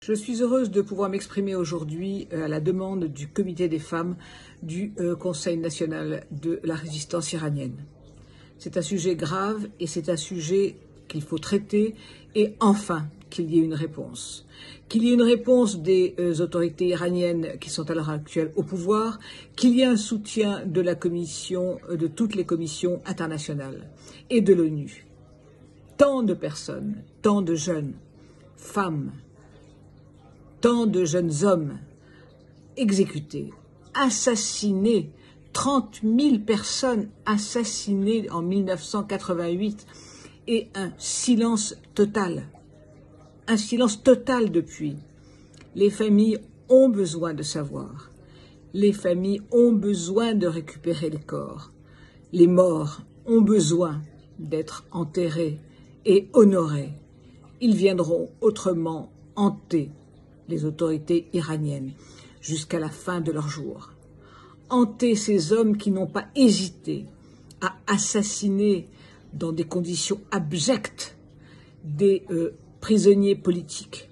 Je suis heureuse de pouvoir m'exprimer aujourd'hui à la demande du Comité des femmes du Conseil national de la résistance iranienne. C'est un sujet grave et c'est un sujet qu'il faut traiter et enfin qu'il y ait une réponse. Qu'il y ait une réponse des autorités iraniennes qui sont à l'heure actuelle au pouvoir, qu'il y ait un soutien de la Commission, de toutes les commissions internationales et de l'ONU. Tant de personnes, tant de jeunes femmes, tant de jeunes hommes exécutés, assassinés, 30 000 personnes assassinées en 1988 et un silence total depuis. Les familles ont besoin de savoir, les familles ont besoin de récupérer les corps, les morts ont besoin d'être enterrés et honorés. Ils viendront autrement hanter les autorités iraniennes jusqu'à la fin de leurs jours. Hanter ces hommes qui n'ont pas hésité à assassiner dans des conditions abjectes des prisonniers politiques.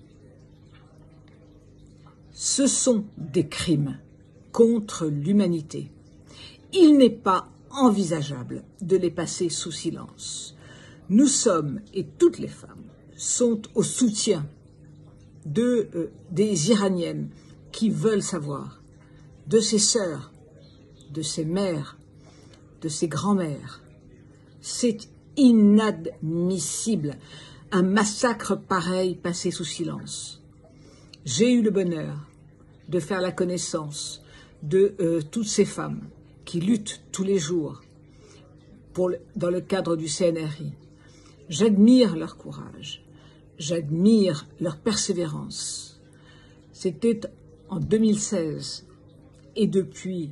Ce sont des crimes contre l'humanité. Il n'est pas envisageable de les passer sous silence. Nous sommes, et toutes les femmes, sont au soutien des Iraniennes qui veulent savoir, de ses sœurs, de ses mères, de ses grands-mères. C'est inadmissible, un massacre pareil passé sous silence. J'ai eu le bonheur de faire la connaissance de toutes ces femmes qui luttent tous les jours dans le cadre du CNRI. J'admire leur courage, j'admire leur persévérance. C'était en 2016 et depuis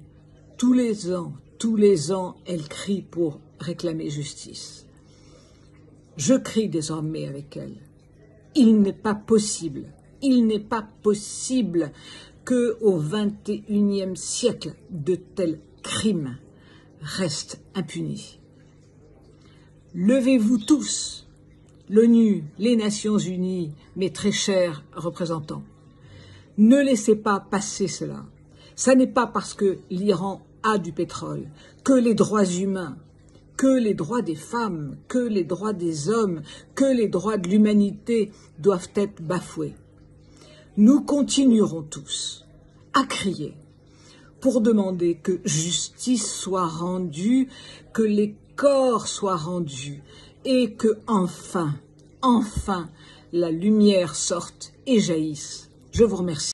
tous les ans, elles crient pour réclamer justice. Je crie désormais avec elles. Il n'est pas possible qu'au XXIe siècle, de tels crimes restent impunis. Levez-vous tous, l'ONU, les Nations Unies, mes très chers représentants. Ne laissez pas passer cela. Ça n'est pas parce que l'Iran a du pétrole, que les droits humains, que les droits des femmes, que les droits des hommes, que les droits de l'humanité doivent être bafoués. Nous continuerons tous à crier pour demander que justice soit rendue, que les corps soient rendus et que enfin, la lumière sorte et jaillisse. Je vous remercie.